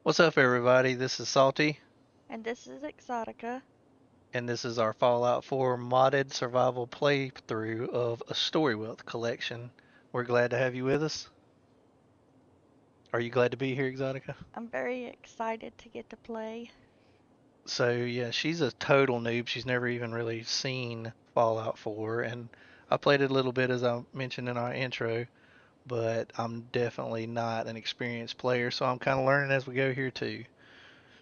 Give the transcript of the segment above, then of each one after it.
What's up, everybody? This is Salty, And this is Exotica. and this is our Fallout 4 modded survival playthrough of a Storywealth collection. We're glad to have you with us. Are you glad to be here, Exotica? I'm very excited to get to play. So, yeah, she's a total noob. She's never even really seen Fallout 4, and I played it a little bit as I mentioned in our intro, but I'm definitely not an experienced player, so I'm kind of learning as we go here, too.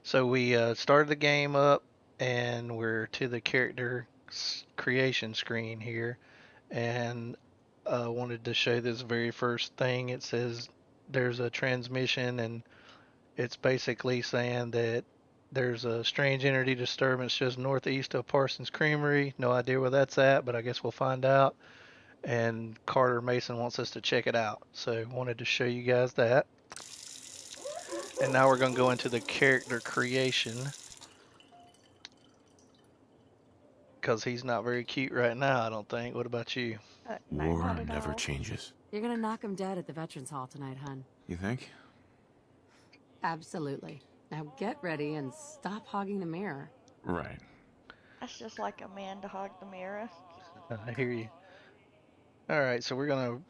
So, we started the game up, and we're to the character creation screen here. And wanted to show this very first thing. It says there's a transmission, and it's basically saying that there's a strange energy disturbance just northeast of Parsons Creamery. No idea where that's at, but I guess we'll find out. And Carter Mason wants us to check it out. So wanted to show you guys that. And now we're going to go into the character creation because he's not very cute right now, I don't think. What about you? No, War not at never all. changes. You're gonna knock him dead at the Veterans Hall tonight, hun. You think? Absolutely. Now get ready and stop hogging the mirror. Right. That's just like a man to hog the mirror. I hear you. All right, so we're going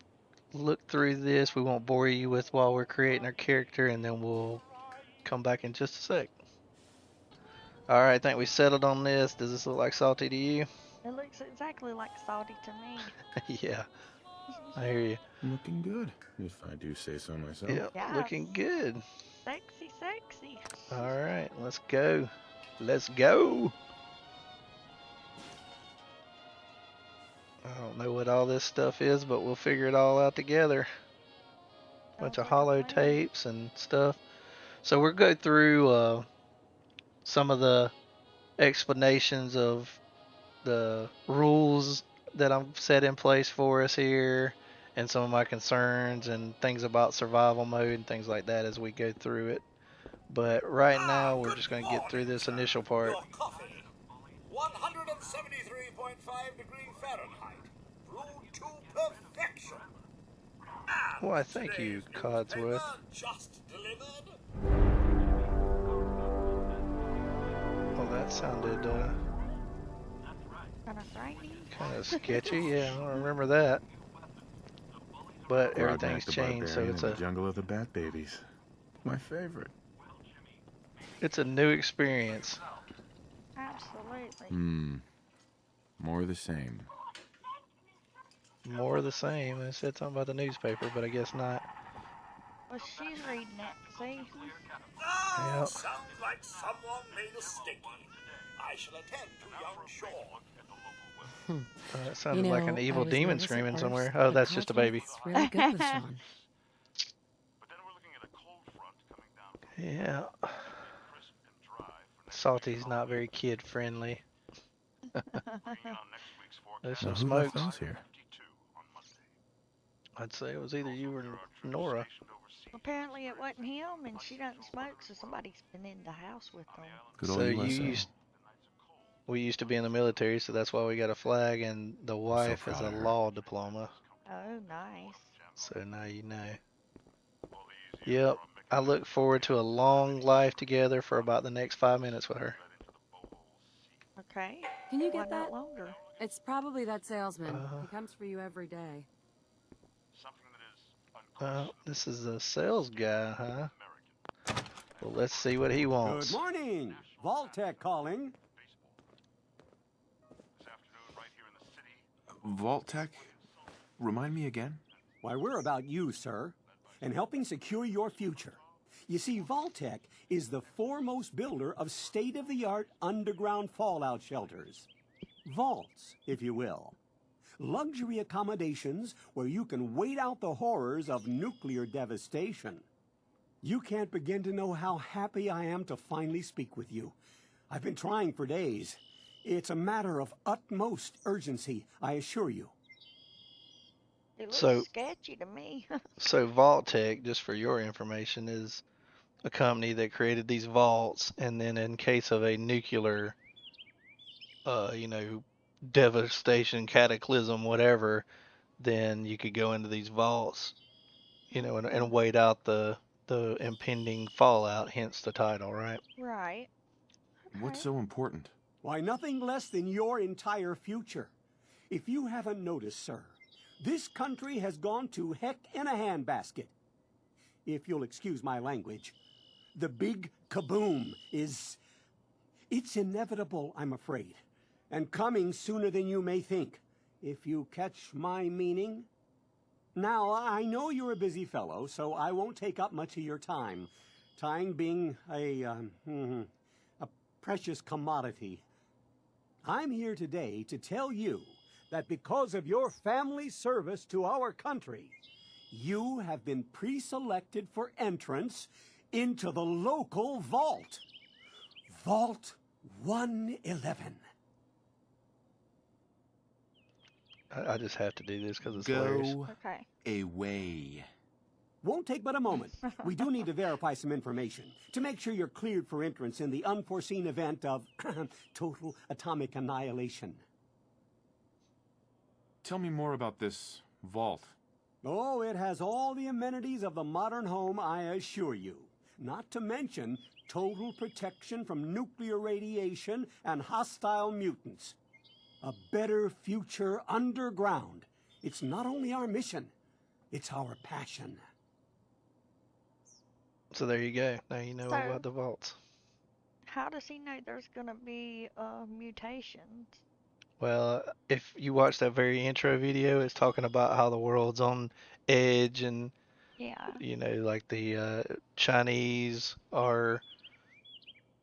to look through this. We won't bore you with while we're creating our character, and then we'll come back in just a sec. All right, I think we settled on this. Does this look like Salty to you? It looks exactly like Salty to me. Yeah, I hear you. Looking good, if I do say so myself. Yep, Yes. looking good. Sexy, sexy. All right, let's go. Let's go. I don't know what all this stuff is, but we'll figure it all out together. Bunch Sounds of like a hollow plan. tapes and stuff. So we'll go through some of the explanations of the rules that I'm set in place for us here, and some of my concerns and things about survival mode and things like that as we go through it. But right now, we're Good just going to get through morning, this sir. initial part. Your coffee. 173.5 degree Fahrenheit. Brewed to perfection. Why, And thank you, today's Codsworth. newspaper just delivered. Well, that sounded Kind of frightening. kind of sketchy. Yeah, I don't remember that. But Brought back everything's the changed, so barbarian in the jungle of the bat babies. My favorite. it's a new experience. Absolutely. More of the same. More of the same. I said something about the newspaper, but I guess not. Well, she's reading it. See? Ah, Yep. sounds like someone made a sticky. I shall attend to young Shaw. That You sounded like an know, I evil was demon nervous at screaming first, somewhere. Oh, but that's just a baby. Codsworth's really good with Sean. Yeah. Salty's not very kid friendly. There's Now, some who left smokes. those here? I'd say it was either you or Nora. Apparently it wasn't him, and she doesn't smoke, so somebody's been in the house with them. Good So old USA. we used to be in the military, so that's why we got a flag, and the I'm so wife has proud a of her. law diploma. Oh, nice. So now you know. Yep. I look forward to a long life together for about the next 5 minutes with her. Okay. Can you Why get not that? longer? It's probably that salesman. Uh, He comes for you every day. this is a sales guy, huh? Well, let's see what he Good wants. morning. Vaultec calling. Vault Tech? Remind me again? Why, we're about you, sir, and helping secure your future. You see, Vaultec is the foremost builder of state-of-the-art underground fallout shelters. Vaults, if you will. Luxury accommodations where you can wait out the horrors of nuclear devastation. You can't begin to know how happy I am to finally speak with you. I've been trying for days. It's a matter of utmost urgency, I assure you. It looks So, sketchy to me. so Vault Tech, just for your information, is a company that created these vaults, and then in case of a nuclear, you know, devastation, cataclysm, whatever, then you could go into these vaults, and wait out the the impending fallout, hence the title, right? Right. What's Okay. so important? Why, nothing less than your entire future. If you haven't noticed, sir, this country has gone to heck in a handbasket. If you'll excuse my language, the big kaboom is... It's inevitable, I'm afraid, and coming sooner than you may think, if you catch my meaning. Now, I know you're a busy fellow, so I won't take up much of your time. Time being a precious commodity. I'm here today to tell you that because of your family service to our country, you have been pre-selected for entrance into the local vault. Vault 111. I just have to do this because it's hilarious. Go Okay. away. Won't take but a moment. We do need to verify some information to make sure you're cleared for entrance in the unforeseen event of total atomic annihilation. Tell me more about this vault. Oh, it has all the amenities of the modern home, I assure you. Not to mention total protection from nuclear radiation and hostile mutants. A better future underground. It's not only our mission, it's our passion. So there you go. Now you know So- about the vaults. How does he know there's gonna be mutations? Well, if you watch that very intro video, it's talking about how the world's on edge and, Yeah. you know, like the Chinese are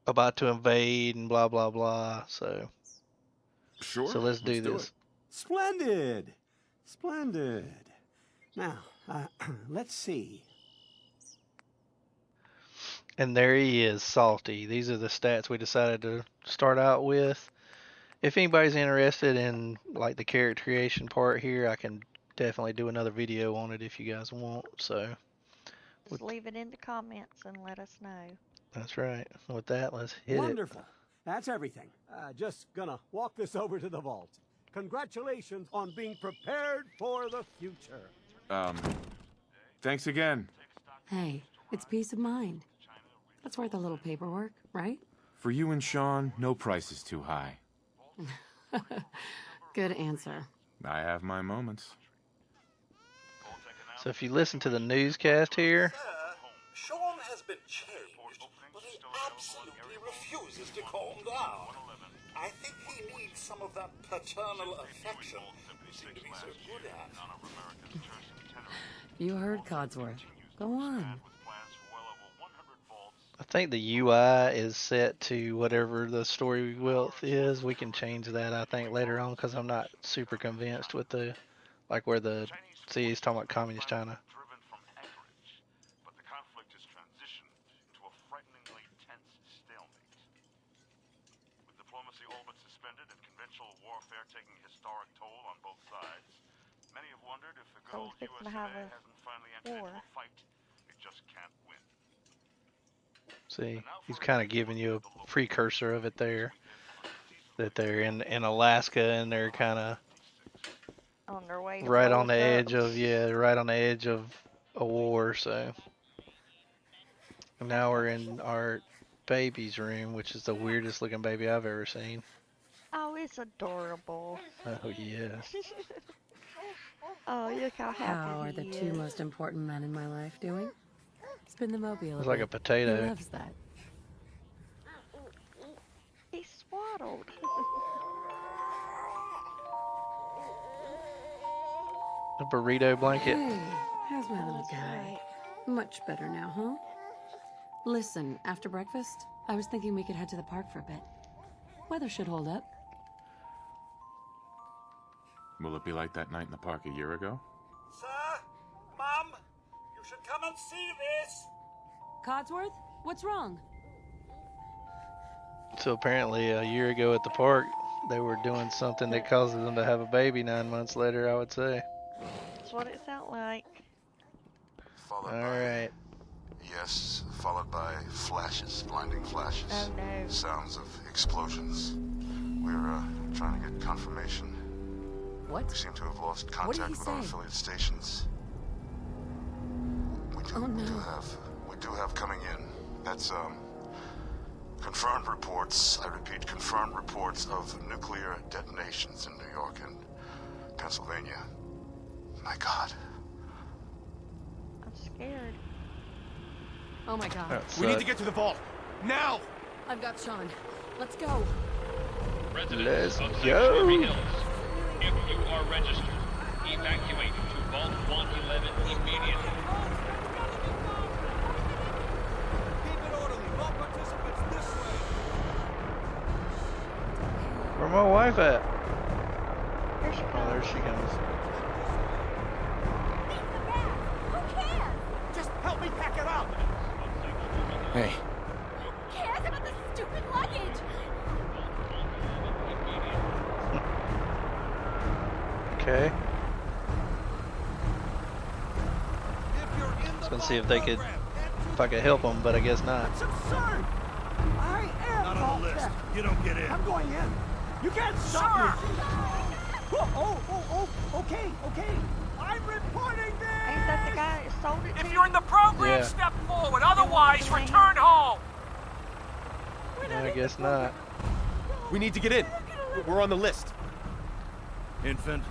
about to invade and blah, blah, blah. Sure. So let's do this. it. Splendid! Splendid. Now, let's see. And there he is, Salty. These are the stats we decided to start out with. If anybody's interested in like the character creation part here, I can definitely do another video on it if you guys want. So Just leave it in the comments and let us know. that's right. With that, let's hit it. Wonderful. That's everything. Just gonna walk this over to the vault. Congratulations on being prepared for the future. Thanks again. Hey, it's peace of mind. That's worth a little paperwork, right? For you and Sean, no price is too high. Good answer. I have my moments. So if you listen to the newscast here, Sean has been changed, but he absolutely refuses to calm down. I think he needs some of that paternal affection you seem to be so good at. You heard Codsworth. Go on. I think the UI is set to whatever the Storywealth is. We can change that, I think, later on because I'm not super convinced with the, like where the, see, he's talking about Communist China. Driven from Anchorage, but the conflict has transitioned into a frighteningly tense stalemate. With diplomacy all but suspended and conventional warfare taking a historic toll on both sides, many have wondered if the good So old we're fixing to USA have a hasn't finally entered war. into a fight it just can't win. See, he's kind of giving you a precursor of it there. That they're in Alaska and they're kind of On their way to right blow on the us up. edge of, yeah, right on the edge of a war. So and now we're in our baby's room, which is the weirdest looking baby I've ever seen. Oh, it's adorable. Oh yeah. Oh, look how happy How are the he two is. most important men in my life doing? Spin the mobile It's a like a bit. He potato. loves that. He's swaddled. A burrito blanket. Hey, how's my little guy? Much better now, huh? Listen, after breakfast, I was thinking we could head to the park for a bit. Weather should hold up. Will it be like that night in the park a year ago? Sir, Mum, you should come and see this. Codsworth, what's wrong? So apparently a year ago at the park, they were doing something that causes them to have a baby 9 months later, I would say. That's what it felt like. Followed All right. Yes, followed by flashes, blinding flashes. Oh no. Sounds of explosions. We're trying to get confirmation. What? We seem to have lost did contact he with our say? affiliate stations. We do, Oh, no. we do have coming in. That's, confirmed reports, I repeat, confirmed reports of nuclear detonations in New York and Pennsylvania. My God. I'm scared. Oh my god. That We need to sucks. get to the vault. Now! I've got Sean. Let's go. Let's Residents of go. Sanctuary Hills, if you are registered, evacuate to Vault 111 immediately. Keep it orderly. Vault participants this way. Where my wife at? Here she Oh, comes. there she comes. Just help me pack it up. Hey, Who cares about the stupid luggage? Okay. If you're in the Let's go see vault if they could, program, head to if I could help them, but I guess not. It's absurd! I am Not on the Vault list. Tech. You don't get in. I'm going in. You can't stop me. Okay. I'm reporting this! Ain't that the guy that sold it to If you're in the program, Yeah. step forward. Otherwise, return home. No, I guess not. We need to get in. We're on the list. Infant,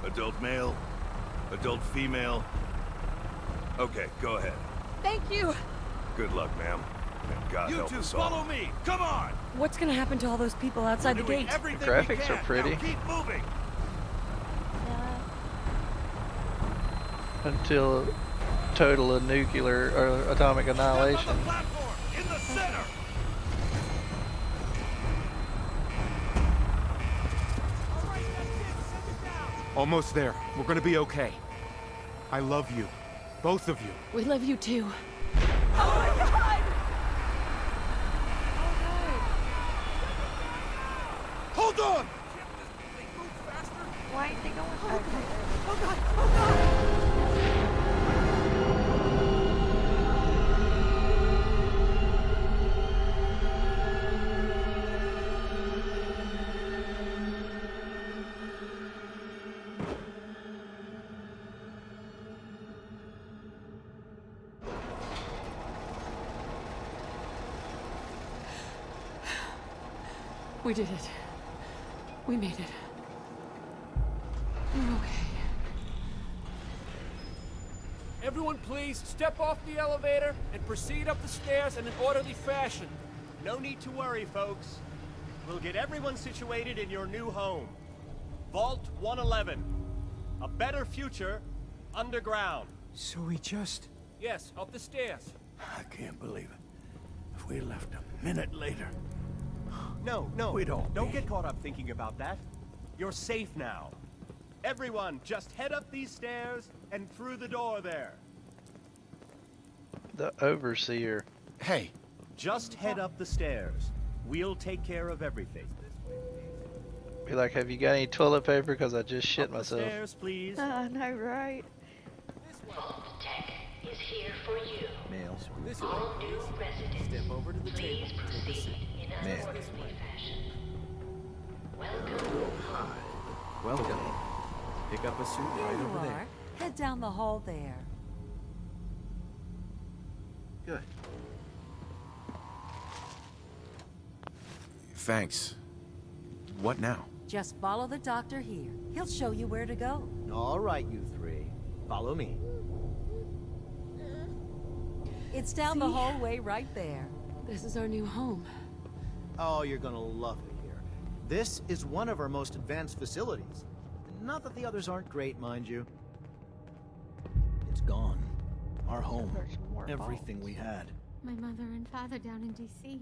adult male, adult female. Okay, go ahead. Thank you. Good luck, ma'am. And God help us all. Follow me. Come on. What's gonna happen to all those people outside the gate? The graphics are pretty. Now keep moving. Until total nuclear or atomic Step annihilation. on the platform in the center. Almost there. We're gonna be okay. I love you. Both of you. We love you too. Hold on! Why ain't they going okay? We did it. We made it. We're okay. Everyone, please step off the elevator and proceed up the stairs in an orderly fashion. No need to worry, folks. We'll get everyone situated in your new home. Vault 111. A better future underground. So we just... Yes, up the stairs. I can't believe it. If we left a minute later... No. We'd all Don't be- get caught up thinking about that. You're safe now. Everyone, just head up these stairs and through the door there. The overseer. Hey, Just head up the stairs. We'll take care of everything. Be like, have you got any toilet paper? Because I just shit Up the myself. stairs, please. I know, right? Vault Tech is here for you. male. All new residents, Step over to the please table. proceed in an Ma'am. orderly fashion. Welcome home. Welcome. Pick up a suit right There you over are. there. Head down the hall there. Good. thanks. What now? Just follow the doctor here. He'll show you where to go. All right, you three. Follow me. It's down the hallway right there. This is our new home. Oh, you're gonna love it here. This is one of our most advanced facilities. Not that the others aren't great, mind you. It's gone. Our home. There's more Everything vaults. we had. My mother and father down in D.C.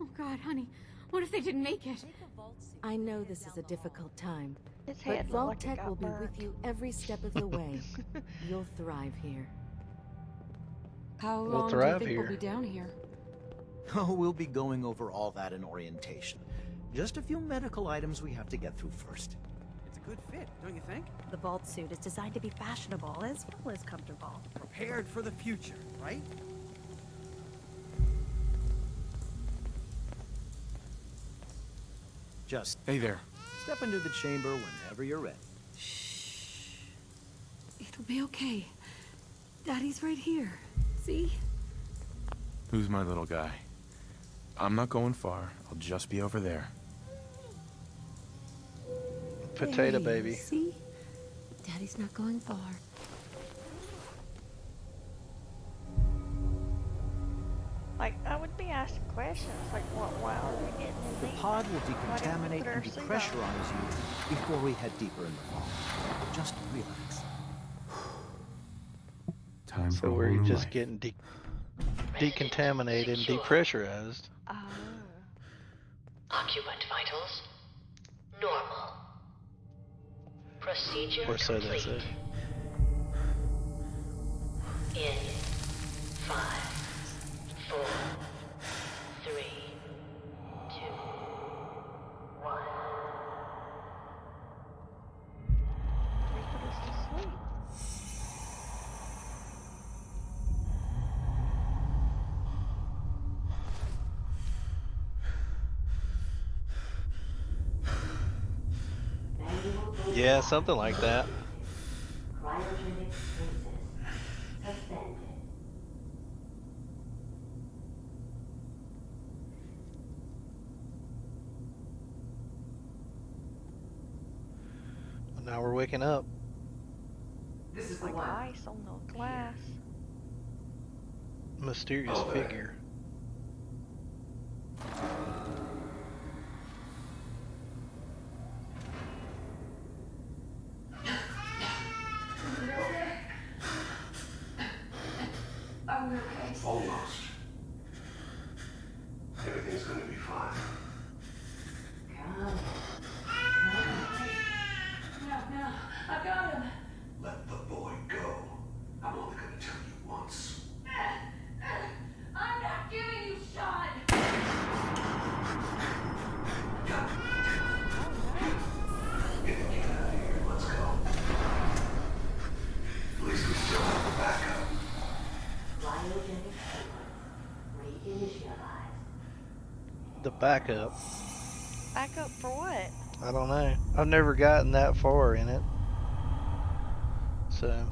Oh, God, honey. What if they didn't make it? I know this is a difficult time, His but head looked Vault like it Tech got will be burnt. with you every step of the way. You'll thrive here. How We'll long do you thrive think here. we'll be down here? Oh, we'll be going over all that in orientation. Just a few medical items we have to get through first. It's a good fit, don't you think? The vault suit is designed to be fashionable as well as comfortable. Prepared for the future, right? Just Hey there. step into the chamber whenever you're ready. It'll be okay. Daddy's right here. See? Who's my little guy? I'm not going far. I'll just be over there. Potato Hey, baby. See? Daddy's not going far. Like, I would be asking questions, like, why are we getting in The these? pod will Why didn't we decontaminate put our and suit on? depressurize you before we head deeper in the fall. Just relax. Time for So a whole we're new just life. getting decontaminated and depressurized. Oh. Occupant vitals normal. Procedure Or so they complete. say. In 5, 4, 3, 2, 1. They put us to sleep. Yeah, something like that. Cryogenic freezes suspended. Now we're waking up. This is like ice on the glass. Mysterious figure. Are we okay? Almost. Everything's gonna be fine. Come. No, I got him. Let the boy go. I'm only gonna tell you once. I'm not giving you Sean. Get the kid out of here. Let's go. At least we still have the backup. Cryogenic sequence reinitialized. The backup. Backup for what? I don't know. I've never gotten that far in it. So,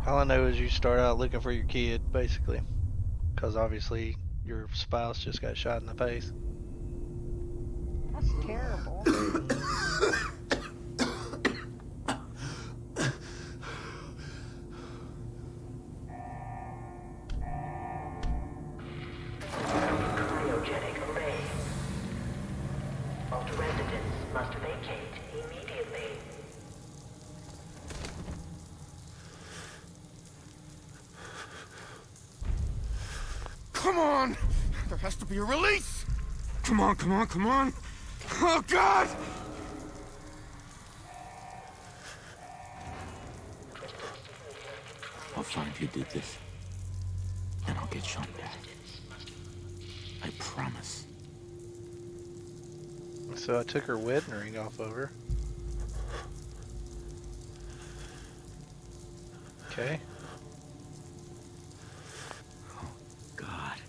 all I know is you start out looking for your kid, basically. Because obviously your spouse just got shot in the face. That's terrible. Cryogenic array. Vault residents must vacate immediately. Come on! There has to be a release! Come on, come on, come on! Oh, God! I'll find who did this. And I'll get Sean back. I promise. So I took her wedding ring off of her. Okay. God.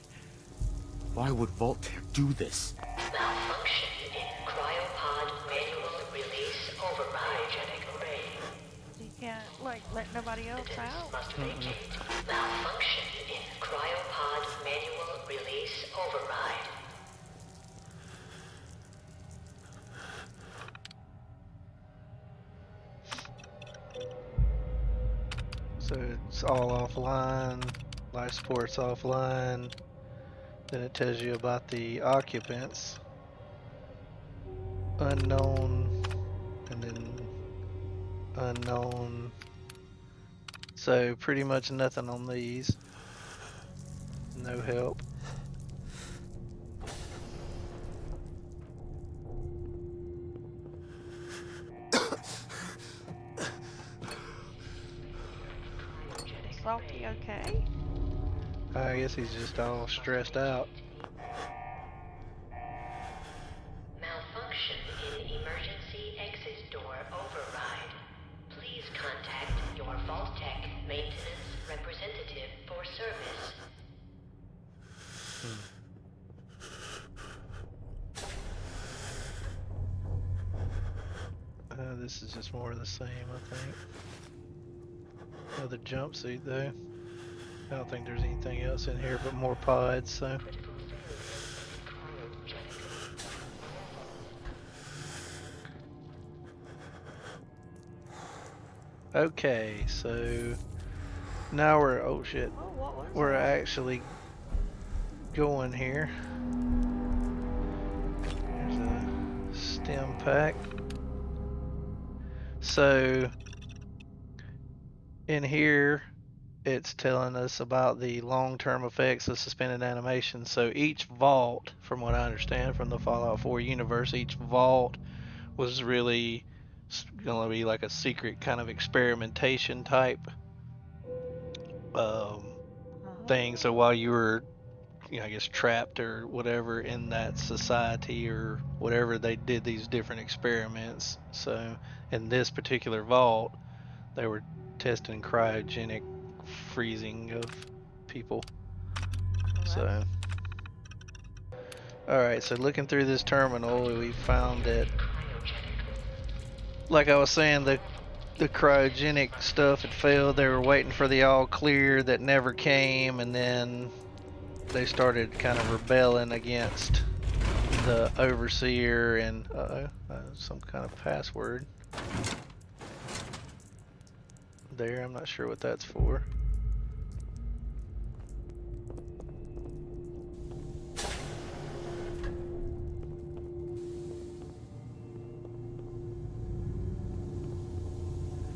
Why would Voltaire do this? Malfunction in cryopod manual release override. Cryogenic array. You can't, like, let nobody else out. Must vacate. Malfunction in cryopod manual release override. So it's all offline. Life support's offline. Then it tells you about the occupants. Unknown. And then unknown. So pretty much nothing on these. No help. Salty, okay? I guess he's just all stressed out. Malfunction in emergency exit door override. Please contact your Vault-Tec maintenance representative for service. This is just more of the same, I think. Another jumpsuit though. I don't think there's anything else in here but more pods, so. Okay, so now we're, oh shit, we're actually going here. There's a stem pack. So in here, it's telling us about the long-term effects of suspended animation. So each vault, from what I understand from the Fallout 4 universe, each vault was really going to be like a secret kind of experimentation type thing. So while you were, I guess trapped or whatever in that society or whatever, they did these different experiments. So in this particular vault, they were testing cryogenic freezing of people. So, alright, so looking through this terminal, we found that, like I was saying, the cryogenic stuff had failed. They were waiting for the all clear that never came, and then they started kind of rebelling against the overseer and some kind of password there. I'm not sure what that's for.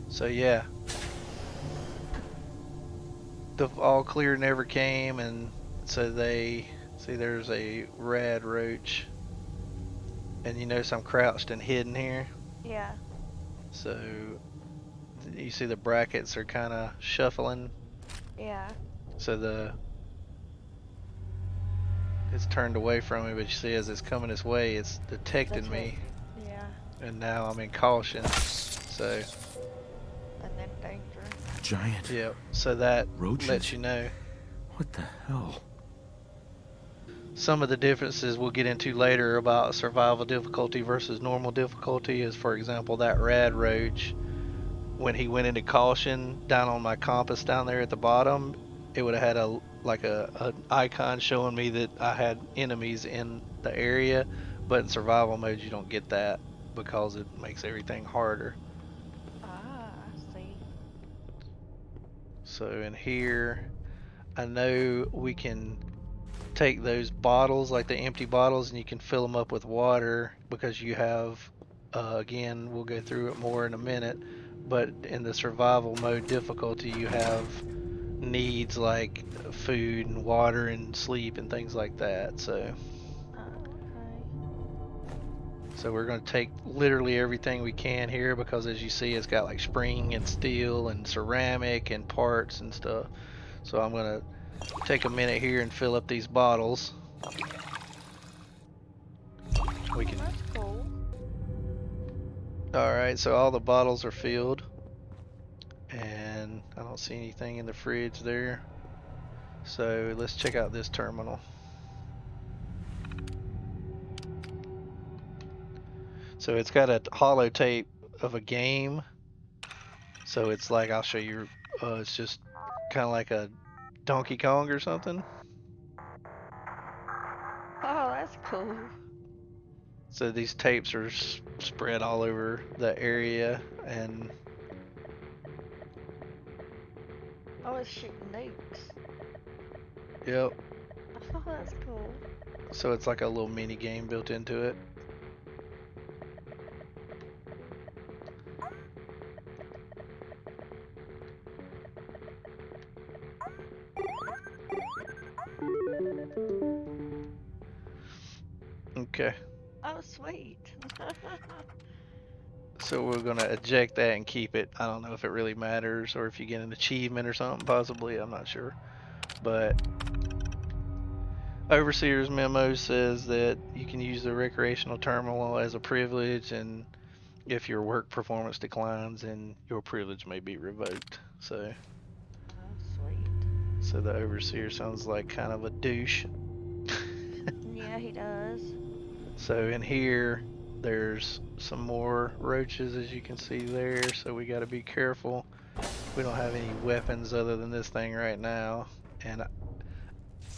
So yeah, the all clear never came, and so they see there's a rad roach, and you notice I'm crouched and hidden here. Yeah. So you see the brackets are kind of shuffling. Yeah. So it's turned away from me, but you see as it's coming this way, it's detecting me. Yeah. And now I'm in caution. So. And then danger. Giant. Yep. So that roaches? lets you know. What the hell? Some of the differences we'll get into later about survival difficulty versus normal difficulty is, for example, that rad roach, when he went into caution down on my compass down there at the bottom, it would have had an icon showing me that I had enemies in the area, but in survival mode you don't get that because it makes everything harder. Ah, I see. So in here, I know we can take those bottles, like the empty bottles, and you can fill them up with water because you have, again, we'll go through it more in a minute, but in the survival mode difficulty, you have needs like food and water and sleep and things like that. So we're going to take literally everything we can here because, as you see, it's got like spring and steel and ceramic and parts and stuff. So I'm going to take a minute here and fill up these bottles. We can. That's cool. Alright, so all the bottles are filled. And I don't see anything in the fridge there. So let's check out this terminal. So it's got a holotape of a game. So it's like, I'll show you, it's just kind of like a Donkey Kong or something. Oh, that's cool. So these tapes are spread all over the area, and oh, it's shooting nukes. Yep. Oh, that's cool. So it's like a little mini game built into it. Okay. Oh, sweet. So we're going to eject that and keep it. I don't know if it really matters or if you get an achievement or something, possibly. I'm not sure. But Overseer's memo says that you can use the recreational terminal as a privilege, and if your work performance declines, then your privilege may be revoked. So, sweet. So the Overseer sounds like kind of a douche. Yeah, he does. So in here, there's some more roaches, as you can see there, so we got to be careful. We don't have any weapons other than this thing right now. and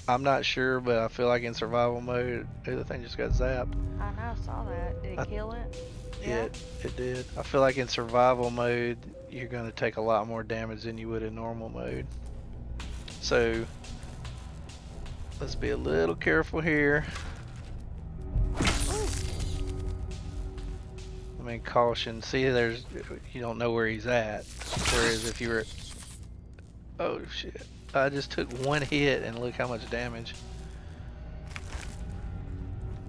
I'm not sure, but I feel like in survival mode, the thing just got zapped. I know, I saw that. Did it kill it? Yeah. It did. I feel like in survival mode, you're gonna take a lot more damage than you would in normal mode. So let's be a little careful here. I mean, caution. See, you don't know where he's at. Whereas if you were, oh shit, I just took one hit and look how much damage.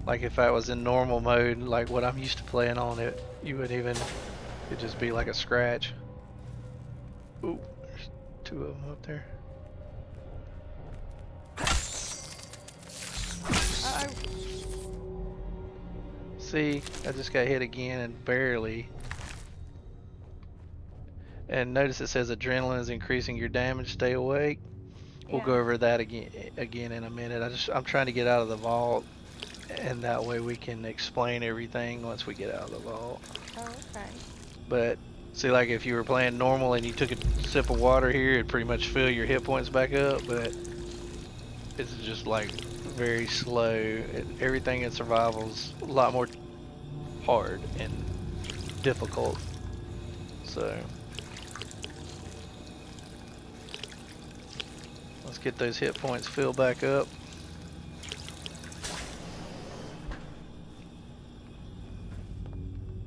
Like if I was in normal mode, like what I'm used to playing on it, you wouldn't even, it'd just be like a scratch. Ooh, there's two of them up there. See, I just got hit again and barely. And notice it says adrenaline is increasing your damage, stay awake. We'll go over that again in a minute. I'm trying to get out of the vault, and that way we can explain everything once we get out of the vault. Oh, okay. But see, like if you were playing normal and you took a sip of water here, it'd pretty much fill your hit points back up, but it's just like very slow. Everything in survival's a lot more hard and difficult. So let's get those hit points filled back up.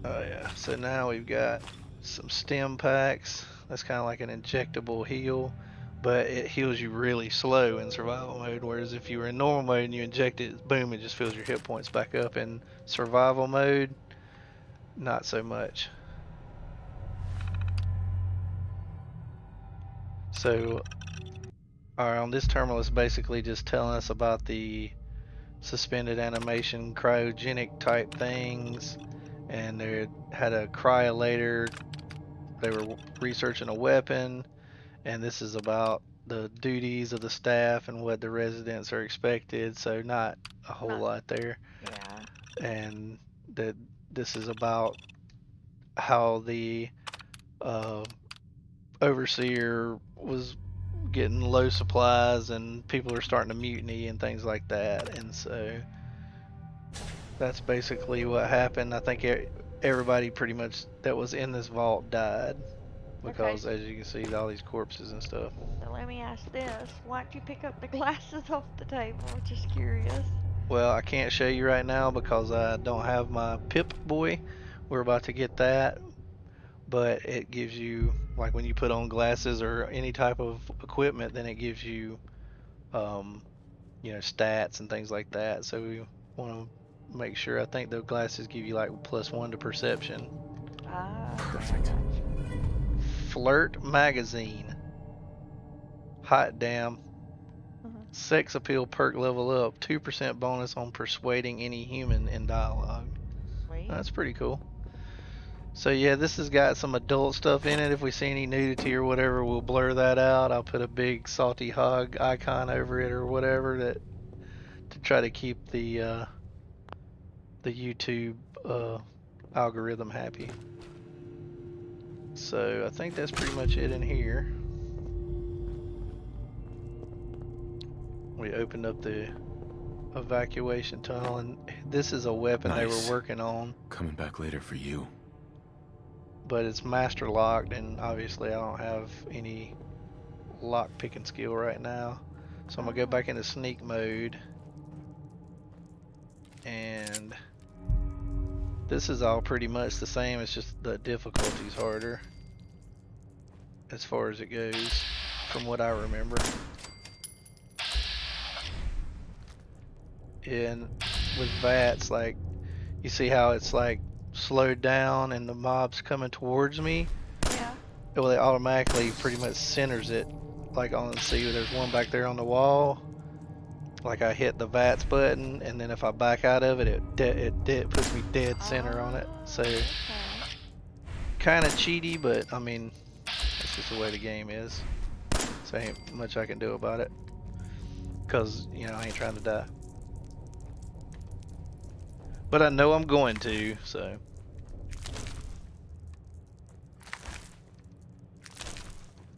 Oh yeah, so now we've got some stim packs. That's kind of like an injectable heal, but it heals you really slow in survival mode, whereas if you were in normal mode and you inject it, boom, it just fills your hit points back up. In survival mode, not so much. So on this terminal, it's basically just telling us about the suspended animation cryogenic type things, and they had a cryolator. They were researching a weapon, and this is about the duties of the staff and what the residents are expected, so not a whole lot there. Yeah. And that this is about how the overseer was getting low supplies and people are starting to mutiny and things like that, and so that's basically what happened. I think everybody pretty much that was in this vault died because, as you can see, all these corpses and stuff. So let me ask this: why'd you pick up the glasses off the table? Just curious. Well, I can't show you right now because I don't have my Pip Boy. We're about to get that, but it gives you, like when you put on glasses or any type of equipment, then it gives you, you know, stats and things like that. So we want to make sure. I think the glasses give you like +1 to perception. Perfect. Flirt magazine. Hot damn. Sex appeal perk level up. 2% bonus on persuading any human in dialogue. Sweet. That's pretty cool. So yeah, this has got some adult stuff in it. If we see any nudity or whatever, we'll blur that out. I'll put a big salty hog icon over it or whatever to try to keep the YouTube algorithm happy. So I think that's pretty much it in here. We opened up the evacuation tunnel, and this is a weapon they were working on. Coming back later for you. But it's master locked, and obviously I don't have any lock picking skill right now. So I'm gonna go back into sneak mode, and this is all pretty much the same. It's just the difficulty's harder as far as it goes from what I remember. And with VATS, like, you see how it's like slowed down and the mob's coming towards me? Yeah. Well, it automatically pretty much centers it. Like, on, see, there's one back there on the wall. Like, I hit the VATS button, and then if I back out of it, it puts me dead center on it. So, kind of cheaty, but I mean, that's just the way the game is. So ain't much I can do about it. Because, you know, I ain't trying to die. But I know I'm going to, so.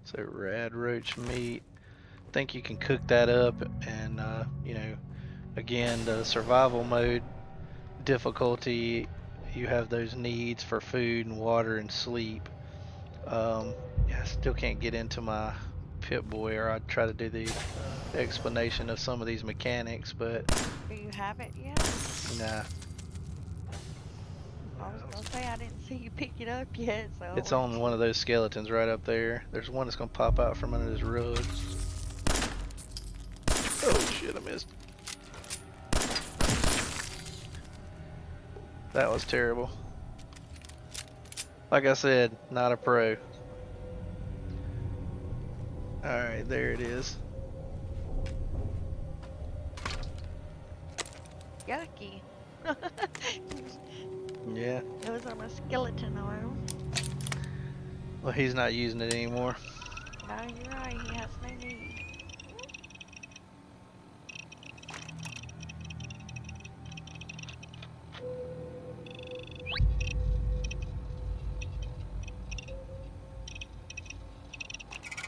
So rad roach meat. think you can cook that up, and you know, again, the survival mode difficulty, you have those needs for food and water and sleep. Yeah, I still can't get into my Pip-Boy, or I'd try to do the explanation of some of these mechanics, but Do you have it yet? nah. I was gonna say I didn't see you pick it up yet, so I It's wanted on to. one of those skeletons right up there. There's one that's gonna pop out from under this rug. Oh shit, I missed. That was terrible. Like I said, not a pro. Alright, there it is. Yucky. Yeah. It was on a skeleton arm. Well, he's not using it anymore. No, you're right. He has no need.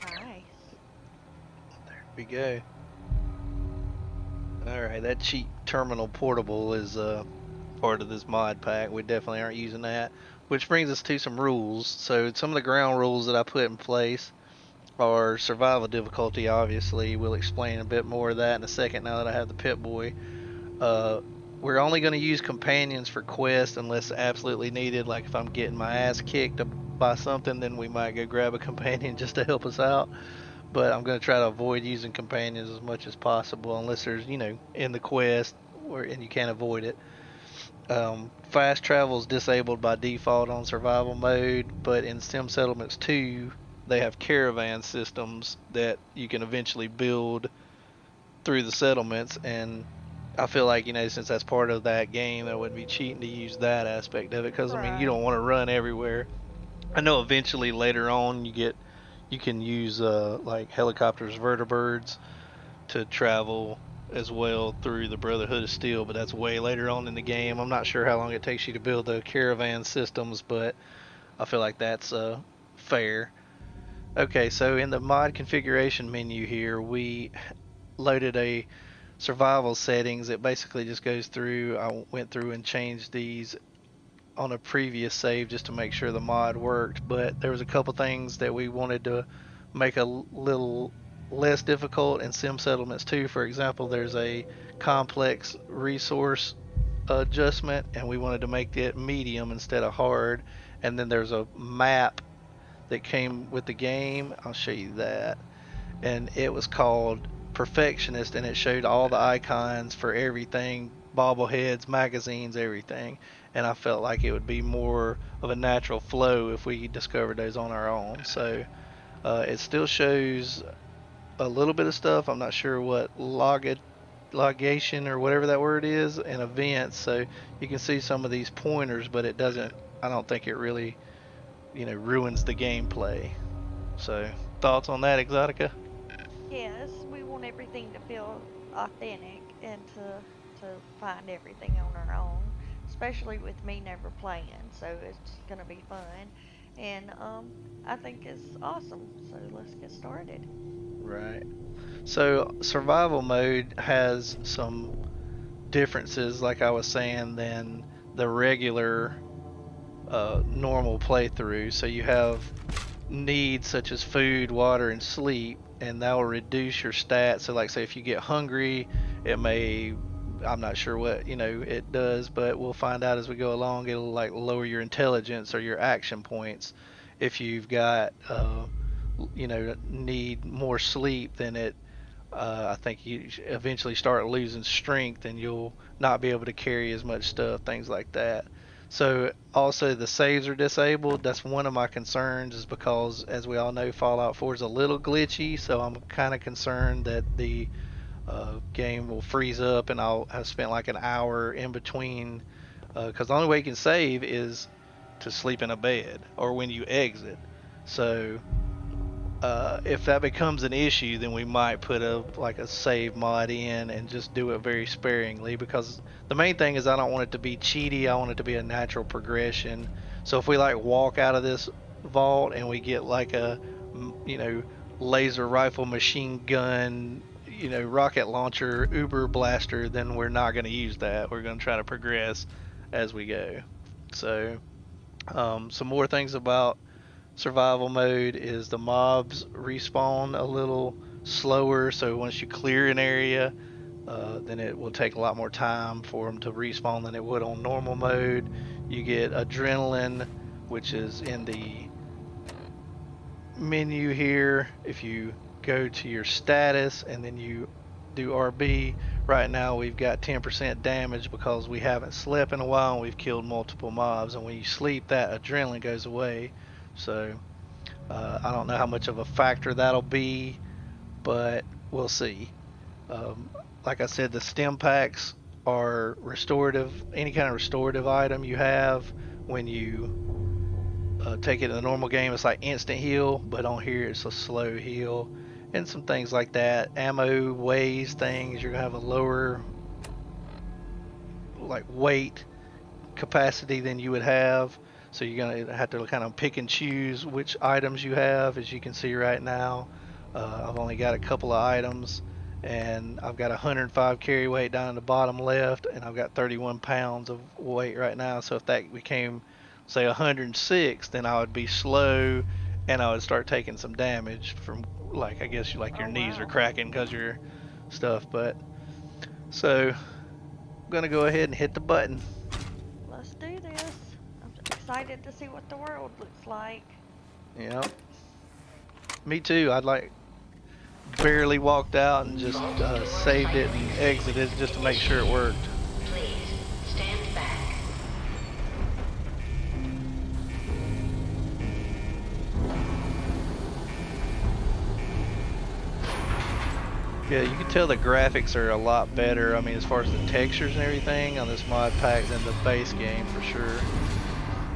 Nice. There we go. Alright, that cheap terminal portable is part of this mod pack. We definitely aren't using that. Which brings us to some rules. So some of the ground rules that I put in place are survival difficulty, obviously. We'll explain a bit more of that in a second now that I have the Pip-Boy. We're only going to use companions for quests unless absolutely needed. Like if I'm getting my ass kicked by something, then we might go grab a companion just to help us out. But I'm going to try to avoid using companions as much as possible unless there's, you know, in the quest and you can't avoid it. Fast travel is disabled by default on survival mode, but in Sim Settlements 2, they have caravan systems that you can eventually build through the settlements, and I feel like, you know, since that's part of that game, it would be cheating to use that aspect of it, because I mean, you don't want to run everywhere. I know eventually later on you can use like helicopters, vertibirds to travel as well through the Brotherhood of Steel, but that's way later on in the game. I'm not sure how long it takes you to build the caravan systems, but I feel like that's fair. Okay, so in the mod configuration menu here, we loaded a survival settings. It basically just goes through, I went through and changed these on a previous save just to make sure the mod worked, but there was a couple things that we wanted to make a little less difficult in Sim Settlements 2. For example, there's a complex resource adjustment, and we wanted to make it medium instead of hard. And then there's a map that came with the game. I'll show you that. And it was called Perfectionist, and it showed all the icons for everything, bobbleheads, magazines, everything. And I felt like it would be more of a natural flow if we discovered those on our own. So it still shows a little bit of stuff. I'm not sure what logation or whatever that word is, and events. So you can see some of these pointers, but it doesn't, I don't think it really, you know, ruins the gameplay. So thoughts on that, Exotica? Yes, we want everything to feel authentic and to find everything on our own, especially with me never playing. So it's gonna be fun, and I think it's awesome. So let's get started. Right. So survival mode has some differences, like I was saying, than the regular normal playthrough. So you have needs such as food, water, and sleep, and that will reduce your stats. So like say if you get hungry, it may, I'm not sure what, you know, it does, but we'll find out as we go along. It'll like lower your intelligence or your action points. If you've got you know, need more sleep, then it I think you eventually start losing strength and you'll not be able to carry as much stuff, things like that. So also the saves are disabled. That's one of my concerns, is because as we all know, Fallout 4 is a little glitchy, so I'm kind of concerned that the game will freeze up and I'll have spent like an hour in between, because the only way you can save is to sleep in a bed or when you exit. So if that becomes an issue, then we might put a save mod in and just do it very sparingly, because the main thing is I don't want it to be cheaty. I want it to be a natural progression. So if we like walk out of this vault and we get like a, you know, laser rifle, machine gun, rocket launcher, Uber blaster, then we're not going to use that. We're going to try to progress as we go. So, some more things about survival mode is the mobs respawn a little slower. So once you clear an area, then it will take a lot more time for them to respawn than it would on normal mode. You get adrenaline, which is in the menu here. If you go to your status and then you do RB, right now we've got 10% damage because we haven't slept in a while and we've killed multiple mobs. And when you sleep, that adrenaline goes away. So I don't know how much of a factor that'll be, but we'll see. Um, like I said, the stim packs are restorative. Any kind of restorative item you have when you take it in the normal game, it's like instant heal, but on here it's a slow heal, and some things like that. Ammo weighs things. You're gonna have a lower like weight capacity than you would have. So you're going to have to kind of pick and choose which items you have. As you can see right now, I've only got a couple of items, and I've got 105 carry weight down in the bottom left, and I've got 31 pounds of weight right now. So if that became, say, 106, then I would be slow, and I would start taking some damage from, like, I guess like your knees are cracking because your stuff. But so I'm going to go ahead and hit the button. Let's do this. I'm excited to see what the world looks like. Yeah. Me too. I'd like barely walked out and just saved it and exited just to make sure it worked. Please stand back. Yeah, you can tell the graphics are a lot better. I mean, as far as the textures and everything on this mod pack than the base game for sure.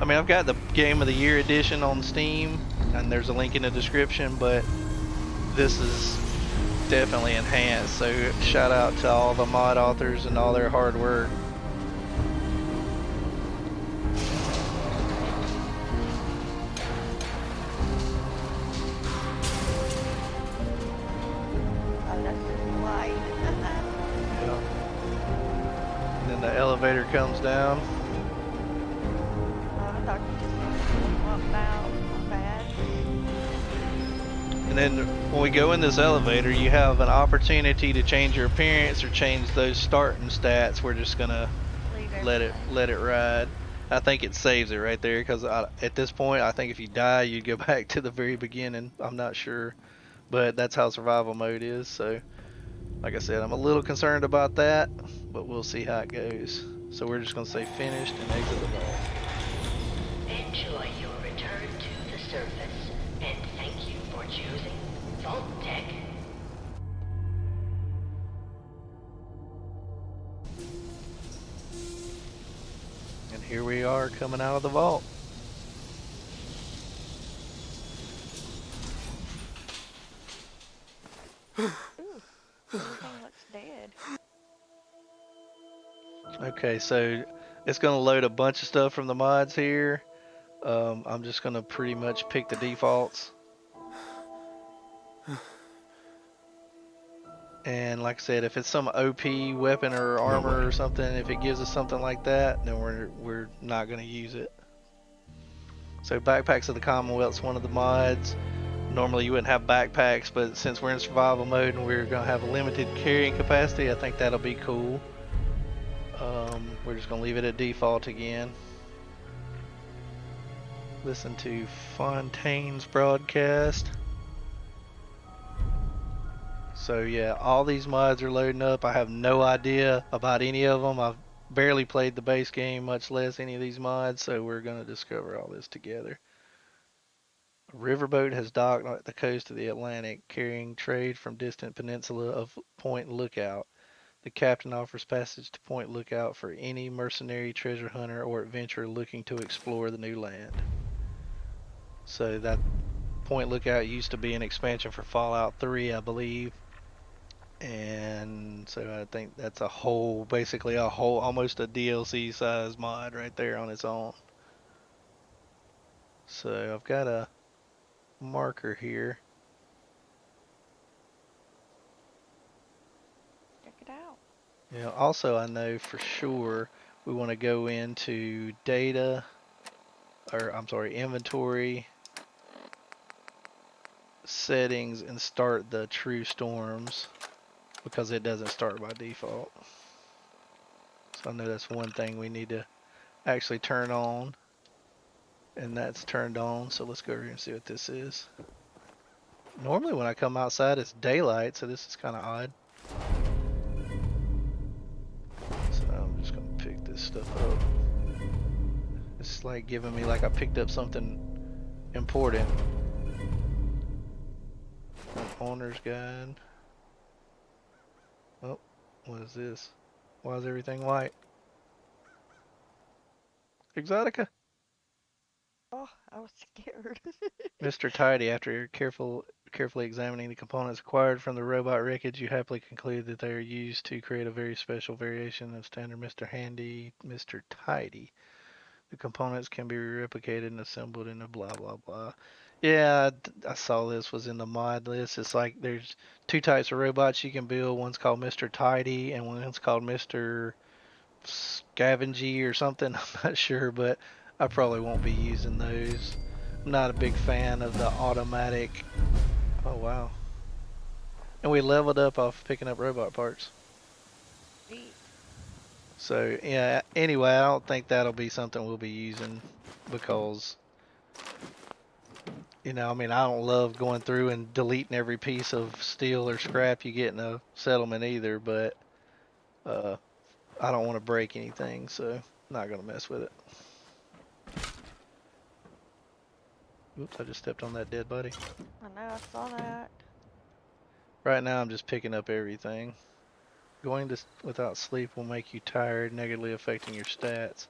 I mean, I've got the Game of the Year edition on Steam, and there's a link in the description, but this is definitely enhanced. So shout out to all the mod authors and all their hard work. Oh, that's just light. Yeah. And then the elevator comes down. I thought you just walked out. My bad. And then when we go in this elevator, you have an opportunity to change your appearance or change those starting stats. We're just gonna let it ride. I think it saves it right there because at this point, I think if you die, you'd go back to the very beginning. I'm not sure, but that's how survival mode is. So, like I said, I'm a little concerned about that, but we'll see how it goes. So we're just gonna say finished and exit the vault. Enjoy your return to the surface, and thank you for choosing Vault Tech. And here we are coming out of the vault. Ooh, everything looks dead. Okay, so it's gonna load a bunch of stuff from the mods here. I'm just gonna pretty much pick the defaults. And like I said, if it's some OP weapon or armor or something, if it gives us something like that, then we're not going to use it. So Backpacks of the Commonwealth's one of the mods. Normally you wouldn't have backpacks, but since we're in survival mode and we're going to have a limited carrying capacity, I think that'll be cool. We're just going to leave it at default again. Listen to Fontaine's broadcast. So yeah, all these mods are loading up. I have no idea about any of them. I've barely played the base game, much less any of these mods, so we're going to discover all this together. A riverboat has docked at the coast of the Atlantic, carrying trade from distant peninsula of Point Lookout. The captain offers passage to Point Lookout for any mercenary, treasure hunter, or adventurer looking to explore the new land. So that Point Lookout used to be an expansion for Fallout 3, I believe. And so I think that's basically a whole, almost a DLC size mod right there on its own. So I've got a marker here. Yeah, also I know for sure we want to go into data, or I'm sorry, inventory settings and start the true storms because it doesn't start by default. So I know that's one thing we need to actually turn on, and that's turned on. So let's go over here and see what this is. Normally when I come outside it's daylight, so this is kind of odd. So I'm just gonna pick this stuff up. It's like giving me like I picked up something important. An owner's guide. Oh, what is this? Why is everything white? Exotica. Oh, I was scared. Mr. Tidy, after carefully examining the components acquired from the robot wreckage, you happily conclude that they are used to create a very special variation of standard Mr. Handy, Mr. Tidy. The components can be replicated and assembled in a blah blah blah. Yeah, I saw this was in the mod list. It's like there's two types of robots you can build. One's called Mr. Tidy and one's called Mr. Scavengy or something. I'm not sure, but I probably won't be using those. I'm not a big fan of the automatic. Oh wow. And we leveled up off picking up robot parts. Neat. So yeah, anyway, I don't think that'll be something we'll be using because I mean, I don't love going through and deleting every piece of steel or scrap you get in a settlement either, but I don't want to break anything, so I'm not gonna mess with it. Oops, I just stepped on that dead body. I know, I saw that. Right now I'm just picking up everything. Going to without sleep will make you tired, negatively affecting your stats.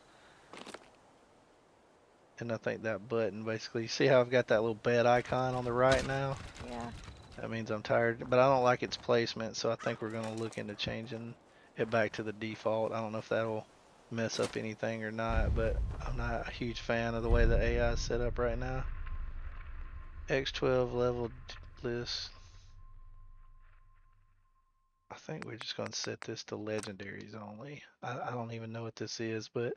And I think that button basically, see how I've got that little bed icon on the right now? Yeah. That means I'm tired, but I don't like its placement, so I think we're gonna look into changing it back to the default. I don't know if that'll mess up anything or not, but I'm not a huge fan of the way the AI is set up right now. X12 level list. I think we're just going to set this to legendaries only. I don't even know what this is, but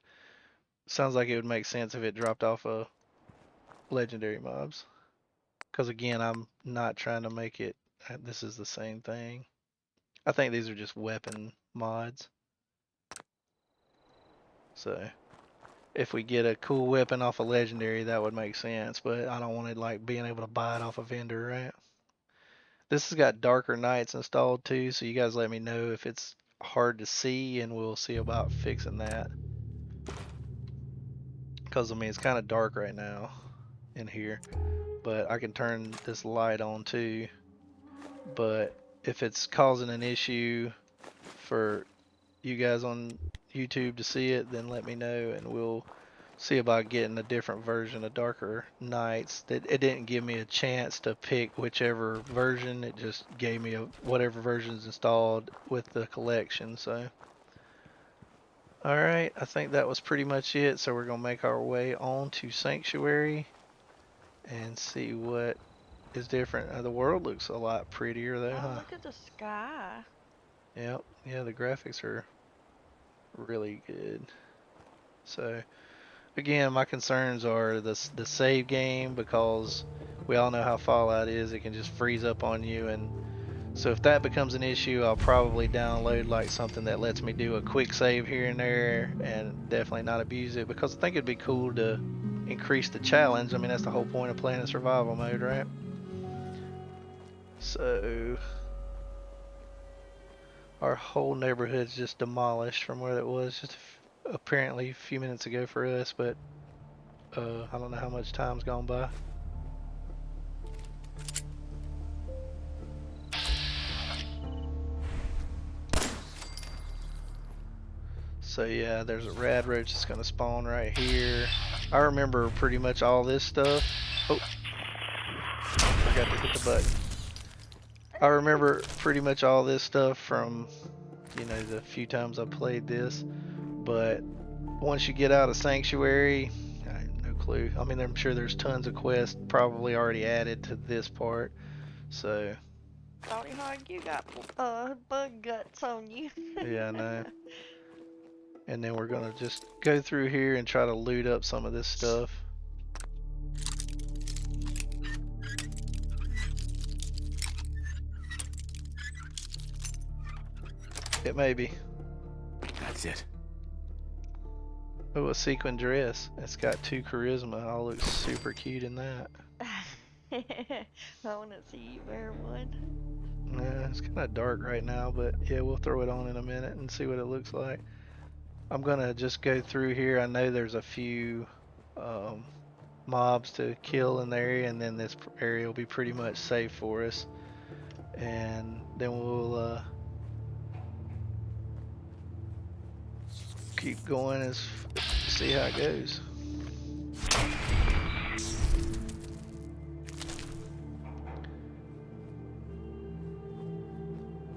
sounds like it would make sense if it dropped off of legendary mobs. Because again, I'm not trying to make it, this is the same thing. I think these are just weapon mods. So if we get a cool weapon off a legendary, that would make sense, but I don't want it like being able to buy it off a vendor, right? This has got darker nights installed too, so you guys let me know if it's hard to see and we'll see about fixing that. Because I mean, it's kind of dark right now in here, but I can turn this light on too. But if it's causing an issue for you guys on YouTube to see it, then let me know and we'll see about getting a different version of Darker Nights. It didn't give me a chance to pick whichever version, it just gave me whatever version's installed with the collection. So alright, I think that was pretty much it. So we're gonna make our way on to Sanctuary and see what is different. The world looks a lot prettier though, Oh, huh? look at the sky. Yep, yeah, the graphics are really good. So again, my concerns are the save game, because we all know how Fallout is. It can just freeze up on you, and so if that becomes an issue, I'll probably download like something that lets me do a quick save here and there, and definitely not abuse it, because I think it'd be cool to increase the challenge. I mean, that's the whole point of playing a survival mode, right? So our whole neighborhood's just demolished from where it was just apparently a few minutes ago for us, but I don't know how much time's gone by. So yeah, there's a rad roach that's gonna spawn right here. I remember pretty much all this stuff. Oh, forgot to hit the button. I remember pretty much all this stuff from, the few times I played this, but once you get out of Sanctuary, I have no clue. I mean, I'm sure there's tons of quests probably already added to this part, so Thoughty Hog, you got bug guts on you. Yeah, I know. And then we're gonna just go through here and try to loot up some of this stuff. It may be. That's it. Oh, a sequin dress. It's got 2 charisma. I'll look super cute in that. I want to see you wear one. Yeah, it's kind of dark right now, but yeah, we'll throw it on in a minute and see what it looks like. I'm gonna just go through here. I know there's a few mobs to kill in the area, and then this area will be pretty much safe for us. And then we'll keep going and see how it goes.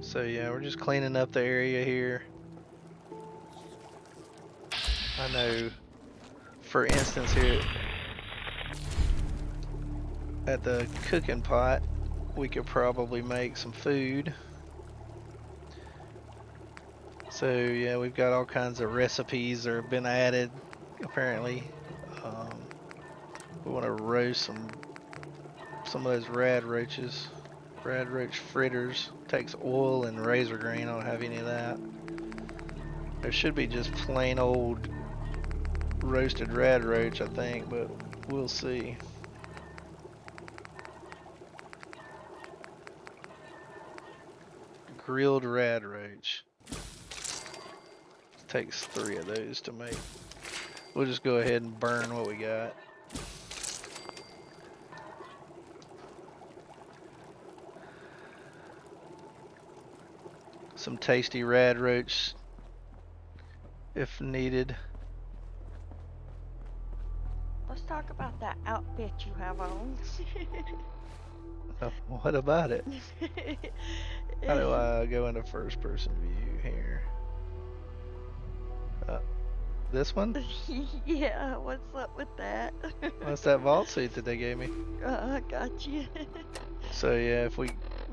So yeah, we're just cleaning up the area here. I know, for instance, here at the cooking pot, we could probably make some food. So yeah, we've got all kinds of recipes that have been added, apparently. We want to roast some of those rad roaches. Rad roach fritters. Takes oil and razor grain. I don't have any of that. There should be just plain old roasted rad roach, I think, but we'll see. Grilled rad roach. Takes 3 of those to make. We'll just go ahead and burn what we got. Some tasty rad roach if needed. Let's talk about that outfit you have on. What about it? How do I go into first person view here? This one? Yeah, what's up with that? That's that vault suit that they gave me. Got you. So yeah, if we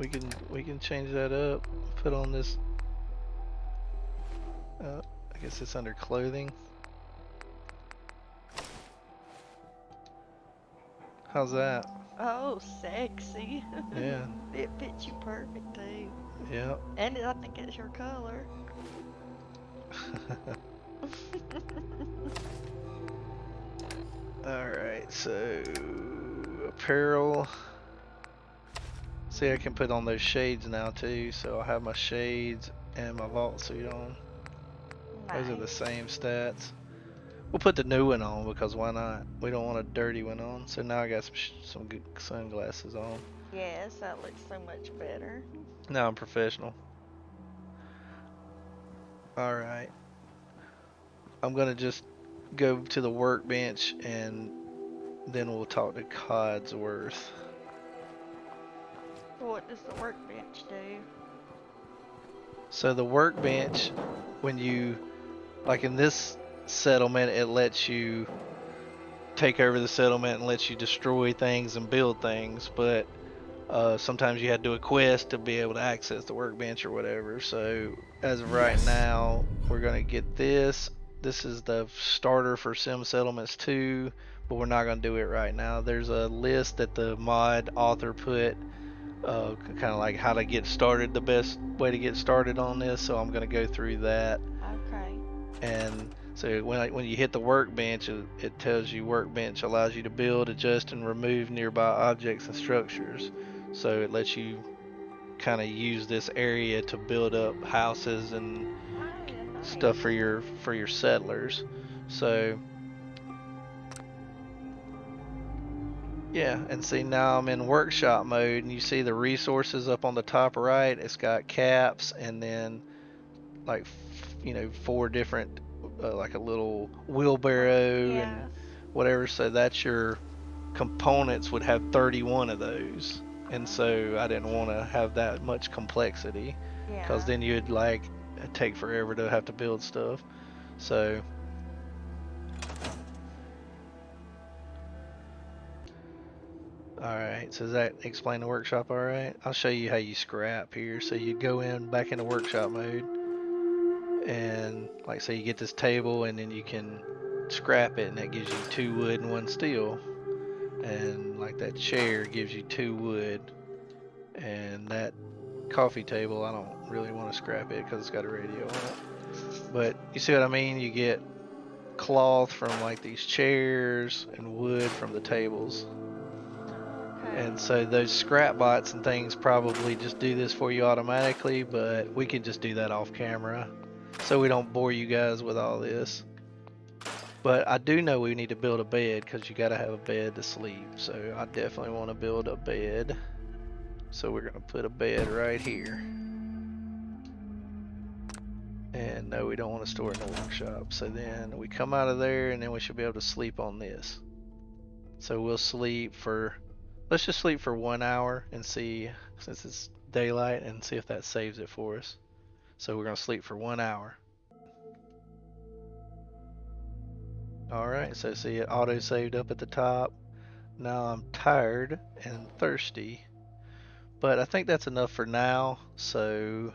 can change that up. Put on this. I guess it's under clothing. How's that? Oh, sexy. Yeah. It fits you perfect too. Yeah. And I think it's your color. Alright, so apparel. See, I can put on those shades now too, so I'll have my shades and my vault suit on. Nice. Those are the same stats. We'll put the new one on because why not? We don't want a dirty one on. So now I got some good sunglasses on. Yes, that looks so much better. Now I'm professional. Alright. I'm gonna just go to the workbench and then we'll talk to Codsworth. What does the workbench do? So the workbench, when you, like in this settlement, it lets you take over the settlement and lets you destroy things and build things, but sometimes you had to do a quest to be able to access the workbench or whatever. So as of right now, we're gonna get this. This is the starter for Sim Settlements 2, but we're not gonna do it right now. There's a list that the mod author put, kind of like how to get started, the best way to get started on this. So I'm gonna go through that. Okay. And so when you hit the workbench, it tells you workbench allows you to build, adjust, and remove nearby objects and structures. So it lets you kind of use this area to build up houses and stuff for your settlers. So yeah, and see, now I'm in workshop mode, and you see the resources up on the top right. It's got caps, and then like 4 different like a little wheelbarrow and whatever. So that's your components would have 31 of those, and so I didn't want to have that much complexity because then you'd like take forever to have to build stuff. So Alright, so does that explain the workshop alright? I'll show you how you scrap here. So you go in back into workshop mode, and like say you get this table, and then you can scrap it, and that gives you 2 wood and 1 steel. And like that chair gives you 2 wood, and that coffee table, I don't really want to scrap it because it's got a radio on it. But you see what I mean? You get cloth from like these chairs and wood from the tables. And so those scrap bots and things probably just do this for you automatically, but we can just do that off camera so we don't bore you guys with all this. But I do know we need to build a bed because you got to have a bed to sleep. So I definitely want to build a bed. So we're going to put a bed right here. And no, we don't want to store it in the workshop. So then we come out of there, and then we should be able to sleep on this. So we'll sleep for, let's just sleep for 1 hour and see, since it's daylight, and see if that saves it for us. So we're going to sleep for 1 hour. Alright, so see it auto saved up at the top. Now I'm tired and thirsty, but I think that's enough for now. So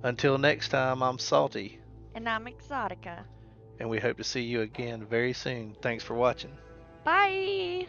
until next time, I'm Salty. And I'm Exotica. And we hope to see you again very soon. Thanks for watching. Bye!